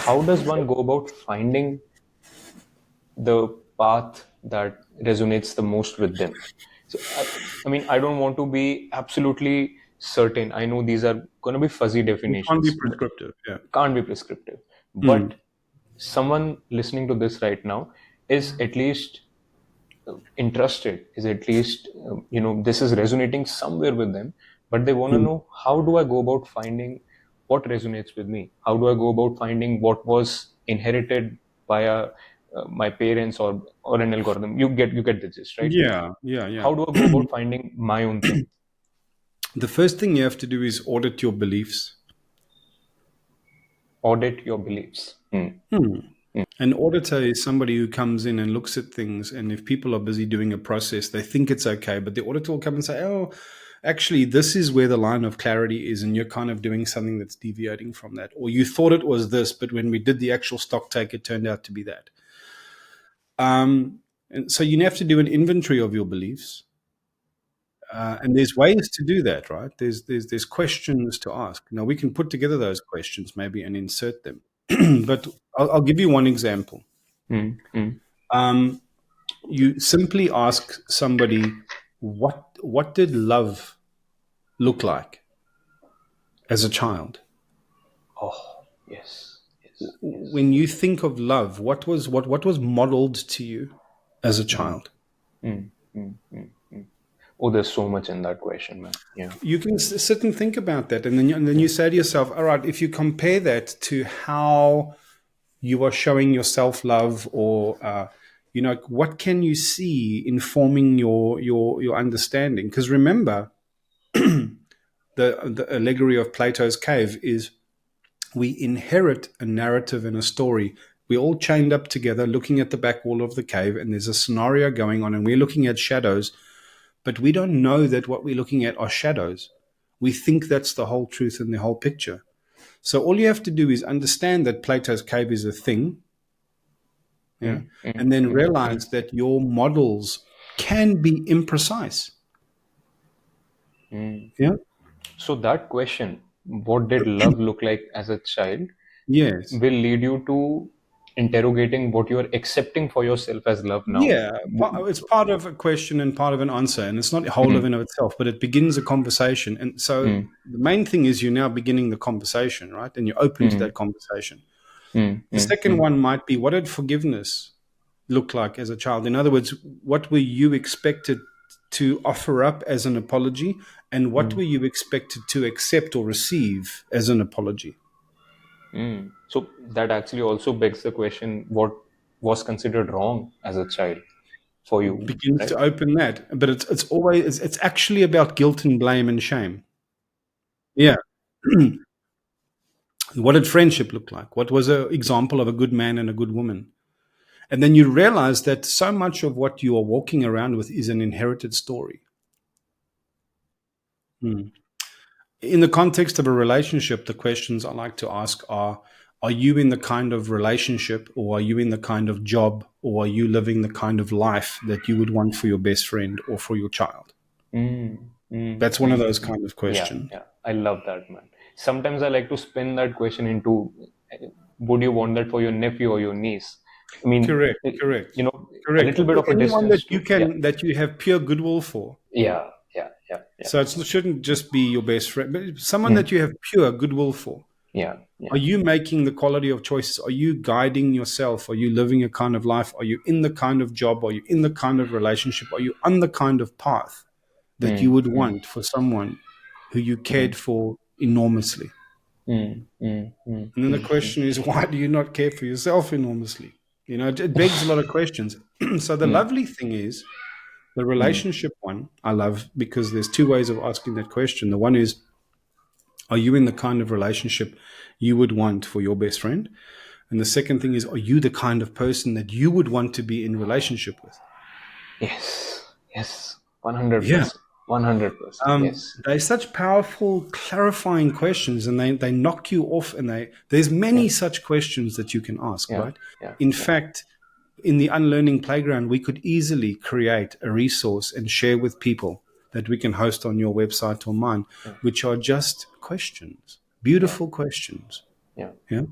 how does one go about finding the path that resonates the most with them? So, I mean, I don't want to be absolutely certain. I know these are going to be fuzzy It can't be definitions, but prescriptive. Yeah. can't be prescriptive. Mm. But someone listening to this right now is at least interested, is at least, this is resonating somewhere with them, but they want to Mm. know, how do I go about finding what resonates with me? How do I go about finding what was inherited via my parents, or an algorithm? You get the gist, right? Yeah. Yeah. Yeah. How do I go about finding my own thing? The first thing you have to do is audit your beliefs. Audit your beliefs. An auditor is somebody who comes in and looks at things, and if people are busy doing a process, they think it's okay, but the auditor will come and say, "Oh, actually, this is where the line of clarity is, and you're kind of doing something that's deviating from that, or you thought it was this, but when we did the actual stock take, it turned out to be that." And so you have to do an inventory of your beliefs, and there's ways to do that, right? There's questions to ask. Now we can put together those questions maybe and insert them, but I'll give you one example. Mm, mm. Um, you simply ask somebody, what did love look like as a child? Oh, yes, yes, yes. When you think of love, what was modeled to you as a Mm, child? mm, mm, mm, mm. Oh, there's so much in that question, man. Yeah. You can sit and think about that, and then you say to yourself, all right, if you compare that to how you are showing your self-love, or what can you see informing your understanding? Because remember, the allegory of Plato's cave is, we inherit a narrative and a story. We're all chained up together looking at the back wall of the cave, and there's a scenario going on, and we're looking at shadows, but we don't know that what we're looking at are shadows. We think that's the whole truth and the whole picture. So all you have to do is understand that Plato's cave is a thing, yeah, Mm, mm, and then mm, mm, realize that your models can be imprecise. mm. Yeah. So that question, what did love look like as a child, Yes. will lead you to interrogating what you are accepting for yourself as love now. Yeah, it's part of a question and part of an answer, and it's not whole of Mm, in of itself, but it begins a conversation. And so mm, the main thing is you're now beginning the conversation, right? And you're open to mm, that conversation. mm, The mm, second mm, one might be, what did forgiveness look like as a child? In other words, what were you expected to offer up as an apology, and what mm, were you expected to accept or receive as an apology? mm. So that actually also begs the question, what was considered wrong as a child for you, Begins right? to open that, but it's always it's actually about guilt and blame and shame. Yeah. What did friendship look like? What was an example of a good man and a good woman? And then you realize that so much of what you are walking around with is an inherited story. Hmm. In the context of a relationship, the questions I like to ask are you in the kind of relationship, or are you in the kind of job, or are you living the kind of life that you would want for your best friend or for your child? Mm, mm, That's one of mm, those mm. kind of Yeah, questions. yeah. I love that, man. Sometimes I like to spin that question into, would you want that for your nephew or your niece? I mean, Correct, correct, a correct. little bit of a Anyone that distance you to, yeah, that you have pure goodwill for. yeah, yeah, yeah, yeah. So it shouldn't just be your best friend, but someone Mm, that you have pure goodwill for. yeah, Are yeah. you making the quality of choices? Are you guiding yourself? Are you living a kind of life? Are you in the kind of job? Are you in the kind of relationship? Are you on the kind of path that you Mm, would mm, want for someone who you mm, cared for enormously? mm, mm, mm, And then the mm, mm, question is, why do you not care for yourself enormously? It begs a lot of questions. So the mm, lovely thing is, the mm, relationship one, I love, because there's two ways of asking that question. The one is, are you in the kind of relationship you would want for your best friend? And the second thing is, are you the kind of person that you would want to be in relationship with? yes, yes, Yeah. 100%, 100%, yes. They're such powerful, clarifying questions, and they knock you off. And there's Yeah, many such questions that you can ask, yeah, right? yeah, In yeah. fact, in the Unlearning Playground, we could easily create a resource and share with people that we can host on your website or mine, Yeah, which are just questions, yeah, beautiful questions. yeah. Yeah.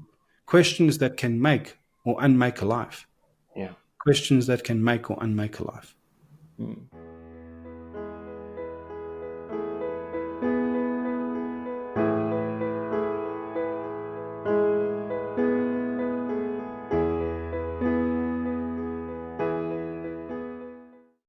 questions that can make or unmake a life. Yeah. Questions that can make or unmake a life. Mm.